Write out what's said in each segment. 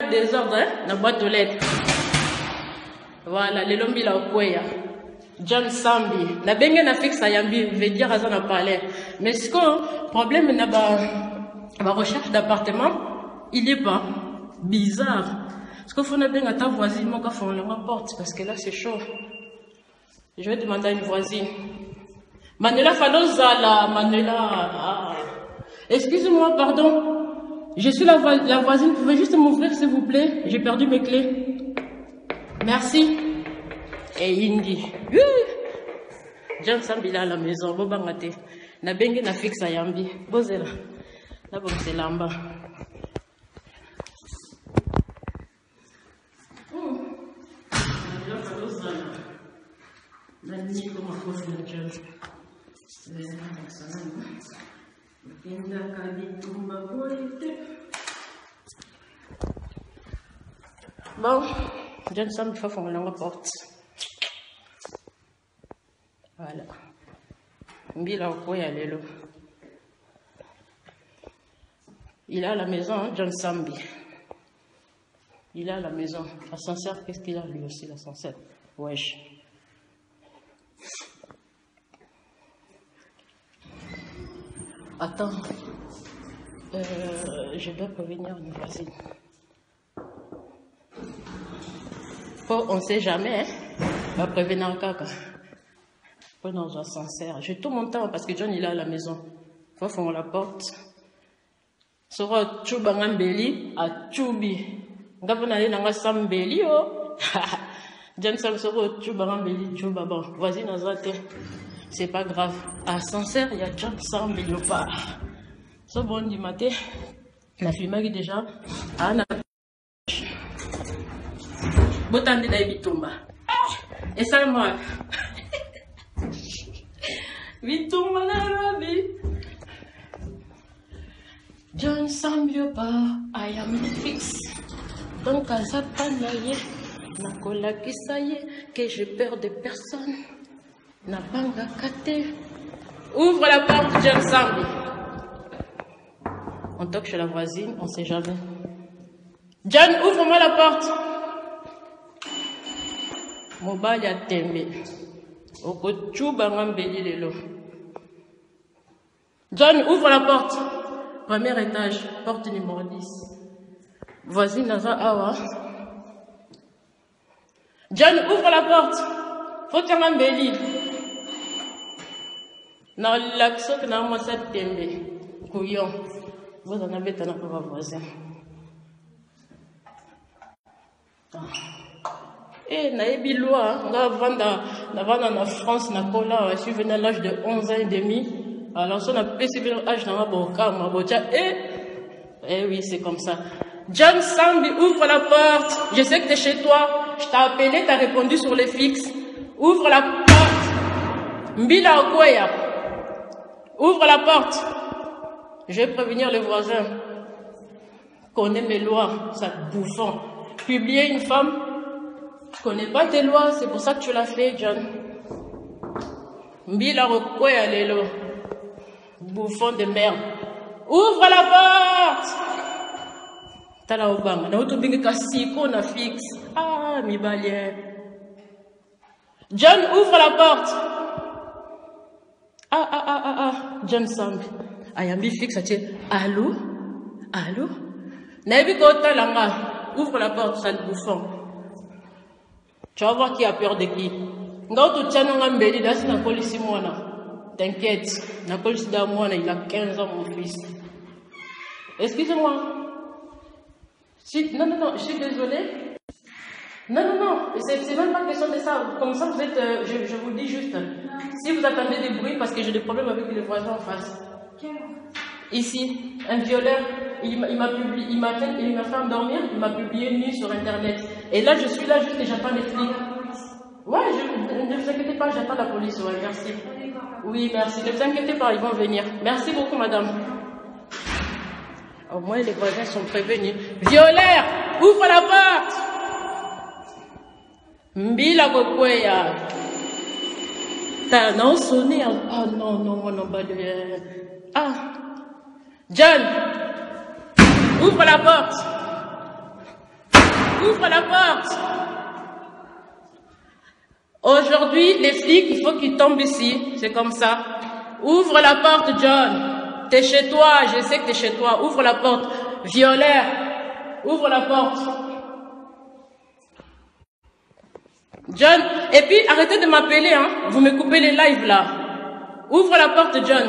le désordre, hein, dans la boîte aux lettres. Voilà, les lombi la okoya. John Sambi. La bengue na fixe à Yambi, veut dire à ça parler. Mais ce que, problème n'a pas, ma recherche d'appartement, il est pas bizarre. Parce qu'il faut bien à ta voisine, moi, quand on la porte, parce que là, c'est chaud. Je vais demander à une voisine. Manuela Falozala, Manuela, excusez-moi, pardon. Je suis la voisine, vous pouvez juste m'ouvrir, s'il vous plaît? J'ai perdu mes clés. Merci. Et Indi. John Sambila à la maison, Bobangate. Na bengue na fixe à Yambi. Bozela. Na bon, c'est lamba. Bon, John Sam, il faut qu'on la porte. Voilà. Mbila Okoya Lelo. Il est à la maison, hein, John Sambi. Il est à la maison. L'ascenseur, qu'est-ce qu'il a lui aussi, l'ascenseur? Wesh. Attends. Je dois prévenir une voisine. On ne sait jamais, hein. On va prévenir un caca. Pas dans l'ascenseur. J'ai tout mon temps parce que John il est à la maison. Faut qu'on la porte. Sera Tchouba Ngambeli à Tchoubi. Ngabona ye nanga Sambeli oh. John Sam sera Tchouba Ngambeli Tchouba bon. Voisine azate. C'est pas grave. À l'ascenseur, il y a John Sambeli au part. So bon du matin. La fille déjà. Anna. Botande na bitumba. Et ça moi. Bitumba na rabi. John Sambiopa, I am fix. Donc à ça panaye, na kola kisaye, que j'ai peur de personne. Na banga kate. Ouvre la porte, John Sambi. On toque chez la voisine, on sait jamais. John, ouvre-moi la porte. Mobile ya tembe. Oko chuba ngambeli lelo. John, ouvre la porte. Premier étage, porte numéro 10. Voisine Naza Awa. John, ouvre la porte. Faut que ngambeli. Na l'action que na moi ça tembe. Couillon. Vous en avez tant pour vos voisins. Et naebi loi, nga vanda na France na kola, je suis venu à l'âge de 11 ans et demi. Alors on a perçu l'âge dans ma boca, ma bocha eh oui, c'est comme ça. John Sambi, ouvre la porte. Je sais que tu es chez toi. Je t'ai appelé, tu as répondu sur les fixes. Ouvre la porte. Mbila Okoya. Ouvre la porte. Je vais prévenir les voisins. Connais mes lois, ça bouffon. Publier une femme. Je connais pas tes lois, c'est pour ça que tu l'as fait, John. Mbila Okoya Lelo. Bouffon de merde. Ouvre la porte. Tala Obama. Na utubingi kasiko na fixe. Ah, mi balien. John, ouvre la porte. John Sambi. Ayambi fixe, tu allô? Allô? Nabi Kota Langa. Ouvre la porte, sale bouffon. Tu vas voir qui a peur de qui. Ngautu Tchano Ngambeli, dasi na polisi mwana. T'inquiète, na polisi da mwana, il a 15 ans, mon fils. Excusez-moi. Non, je suis désolée. Non, c'est même pas question de ça. Comme ça, vous êtes, je vous dis juste. Si vous attendez des bruits, parce que j'ai des problèmes avec les voisins en face. Ici, un violeur, il m'a fait endormir, il m'a publié nu sur Internet. Et là, je suis là juste et j'attends les flics. Ouais, ne vous inquiétez pas, j'attends la police, ouais, merci. Oui, merci, ne vous inquiétez pas, ils vont venir. Merci beaucoup, madame. Au moins, les voisins sont prévenus. Violeur, ouvre la porte. Mbila Kokweya. T'as non sonné. Ah non, mon balai. Ah. John, ouvre la porte. Ouvre la porte. Aujourd'hui, les flics, il faut qu'ils tombent ici. C'est comme ça. Ouvre la porte, John. T'es chez toi, je sais que t'es chez toi. Ouvre la porte. Violeur, ouvre la porte. John, et puis arrêtez de m'appeler, hein. Vous me coupez les lives là. Ouvre la porte, John.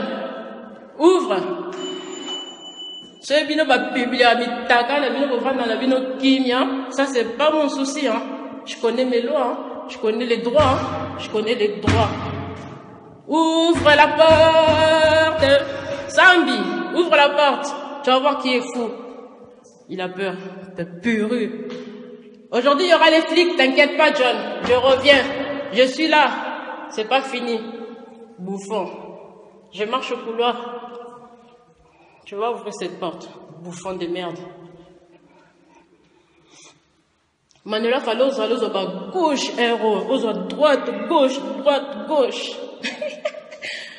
Ouvre. Ça, c'est pas mon souci, hein. Je connais mes lois, hein. Je connais les droits, hein. Je connais les droits. Ouvre la porte. Sambi, ouvre la porte. Tu vas voir qui est fou. Il a peur. T'es puru. Aujourd'hui, il y aura les flics. T'inquiète pas, John. Je reviens. Je suis là. C'est pas fini. Bouffon. Je marche au couloir. Tu vas ouvrir cette porte. Bouffon de merde. Manuela Falozo, gauche, héros. Ozo, droite, gauche.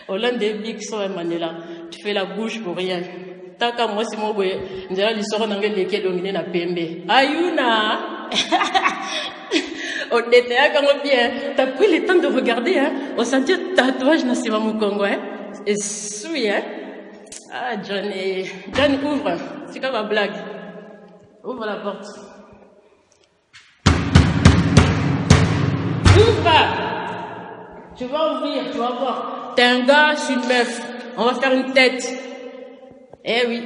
Hollande des Big Soy, Manuela. Tu fais la bouche pour rien. Taka moi si moi boye, ndela lisoro na ngeli ke dominer na pembe. Ayuna. On était là quand bien. T'as pris le temps de regarder, hein. On sentit un tatouage na Siva Mukongo, hein. Et souille, hein. Ah, John ouvre. C'est comme ma blague. Ouvre la porte. Ouvre. Tu vas ouvrir, tu vas voir. T'es un gars, je suis une meuf. On va faire une tête. Eh oui.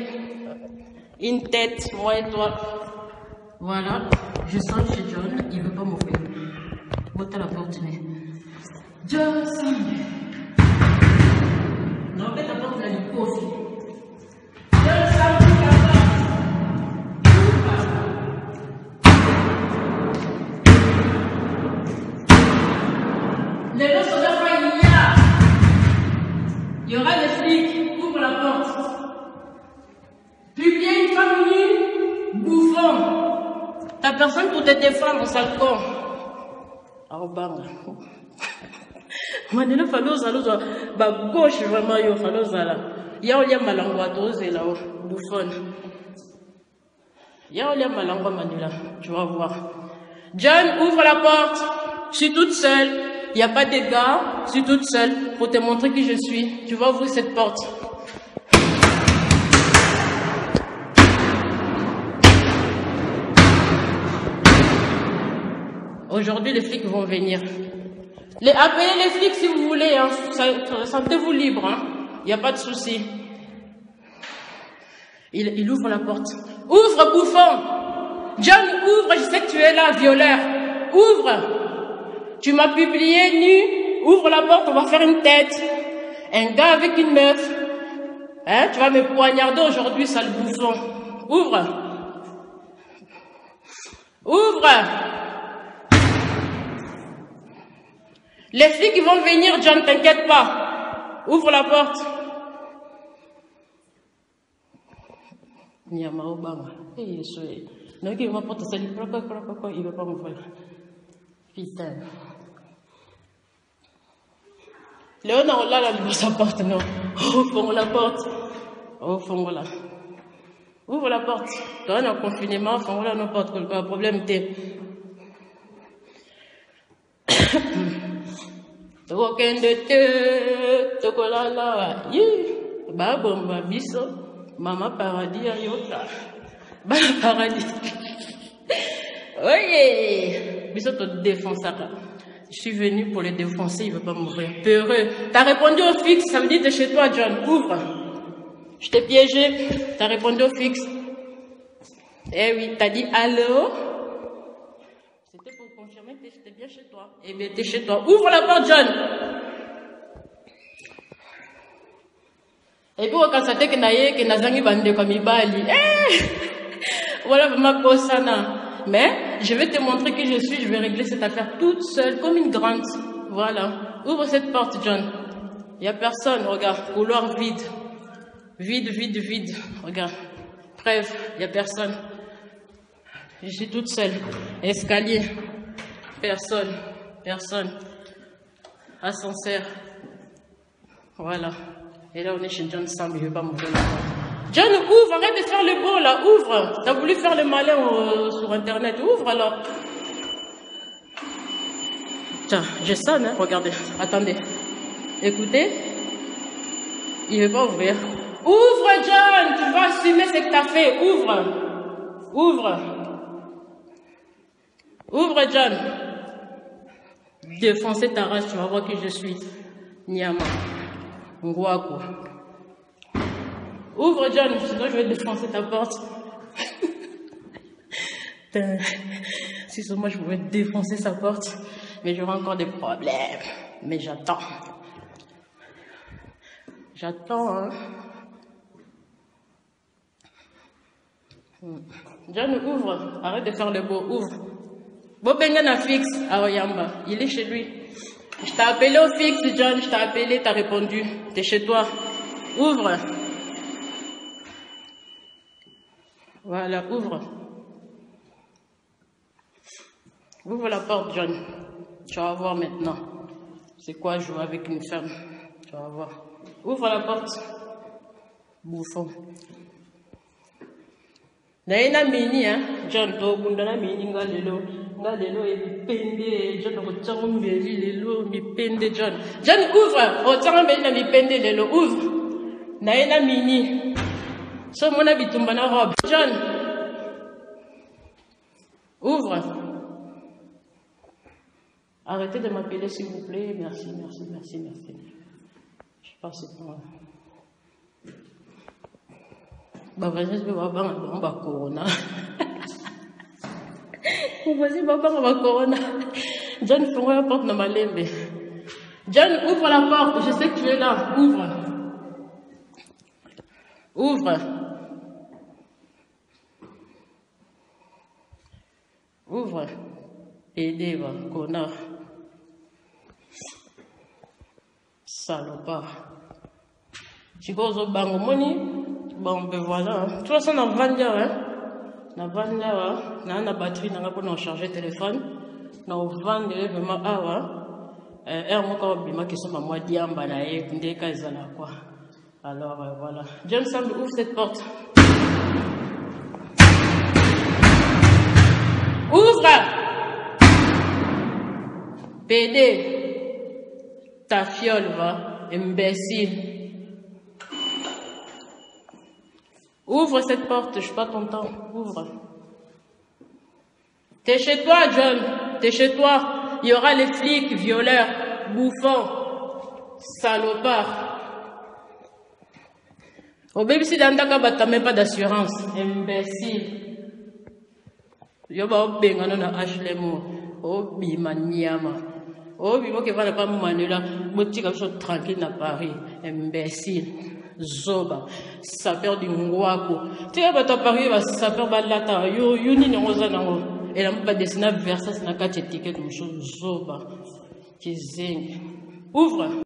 Une tête, moi et toi. Voilà. Je sens chez John, il veut pas m'ouvrir. Monte à la porte, mais. John, non, mais ta porte, elle est coffre. Les deux sont là, il y aura des flics, ouvre la porte. Plus bien une femme nue, bouffon. T'as personne pour te défendre, sale con. Oh, bang. Manela Faloza, ba gauche vraiment, yo Faloza là. Ya olia malangwa dose là, bouffon. Ya olia malangwa Manela, tu vas voir. John, ouvre la porte. Je suis toute seule. Il n'y a pas de gars. Je suis toute seule pour te montrer qui je suis. Tu vas ouvrir cette porte. Aujourd'hui, les flics vont venir. Appelez les flics si vous voulez. Hein. Sentez-vous libre. Hein. Il n'y a pas de souci. Il ouvre la porte. Ouvre, bouffon. John, ouvre. Je sais que tu es là, violeur. Ouvre. Tu m'as publié nu. Ouvre la porte, on va faire une tête. Un gars avec une meuf. Hein, tu vas me poignarder aujourd'hui, sale bouffon. Ouvre. Ouvre. Les flics ils vont venir, John, t'inquiète pas. Ouvre la porte. Nyama Obama. Il veut pas m'ouvrir. Putain. Léona, on l'a là, il sa porte, non. Ouvre la porte. Oh, fongo là. Ouvre la porte. Toi, on a confinement, fongo là, non porte, le problème t'es. Token de te, tokolala, yi. Babomba biso, mama paradis ayota. Ba paradis. Oye, biso te défoncer. Je suis venu pour les défoncer, il veut pas m'ouvrir. Peureux. T'as répondu au fixe, ça veut dire que t'es chez toi, John. Ouvre. Je t'ai piégé. T'as répondu au fixe. Eh oui, t'as dit allô. C'était pour confirmer que t'étais bien chez toi. Eh bien, t'es chez toi. Ouvre la porte, John. Et puis, quand ça t'est que Nazangi bande comme Ibali. Voilà, ma bossana. Mais, je vais te montrer qui je suis, je vais régler cette affaire toute seule, comme une grande. Voilà. Ouvre cette porte, John. Il n'y a personne, regarde. Couloir vide. Vide. Regarde. Bref, il n'y a personne. Je suis toute seule. Escalier. Personne. Ascenseur. Voilà. Et là, on est chez John Sam, il ne veut pas m'ouvrir la porte. John, ouvre, arrête de faire le beau là, ouvre. T'as voulu faire le malin sur internet, ouvre alors. Tiens, je sonne, hein, regardez, attendez. Écoutez, il ne veut pas ouvrir. Ouvre John, tu vas assumer ce que tu as fait, ouvre. Ouvre. Ouvre John. Défoncer ta race, tu vas voir qui je suis. Nyama. Ngwaku. Ouvre John, sinon je vais défoncer ta porte. Si seulement je pouvais défoncer sa porte, mais j'aurai encore des problèmes. Mais j'attends. J'attends, hein. John, ouvre. Arrête de faire le beau, ouvre. Bobengana fixe à Oyamba. Il est chez lui. Je t'ai appelé au fixe, John. Je t'ai appelé, t'as répondu. T'es chez toi. Ouvre. Voilà, ouvre. Ouvre la porte, John. Tu vas voir maintenant. C'est quoi jouer avec une femme? Tu vas voir. Ouvre la porte. Bouffon. Naina mini, hein? John, to bundana mini ngalelo. Ngalelo et pende. John, retiens mbeli lelo, mi pende, John. John, ouvre. Retiens mbeli na mi pende lelo. Ouvre. Naina mini. So mona bitumbana robe. John. Ouvre. Arrêtez de m'appeler s'il vous plaît. Merci, merci, merci, merci. Je passe par là. Bah, vas-y, je vais voir un corona. Vas-y, va voir corona. John, faut la porte dans ma lembe. John, ouvre la porte. Je sais que tu es là. Ouvre. Ouvre. Ouvre. Aidez, va, connard. Salopard. Tu vas au bango money. Bon, ben voilà. Tu vois ça dans le Vandia, hein? Dans le Vandia, on a une batterie, on a pour charger le téléphone. Dans le Vandia, vraiment, ah, ouais. Et moi, quand je suis à moi, diamba, là, et des cas, quoi. Alors, voilà. John Sambi, ouvre cette porte. Ouvre! PD, ta fiole, va, imbécile. Ouvre cette porte, je suis pas content. Ouvre. T'es chez toi, John. T'es chez toi. Il y aura les flics, violeurs, bouffons, salopards. Au bébé, si d'Andaka, t'as même pas d'assurance. Imbécile. Yoba obenga no na Ashlemo. Obi maniama. Obi mo ke va pas manela. Motika biso tranquille na Paris. Imbécile. Zoba. Sapeur du Ngwako. Tu vas à Paris, va sapeur balata. Yo ni ngoza nango. Et là pas dessiner Versace na 4 tickets de chose Zoba. Qui zing. Ouvre.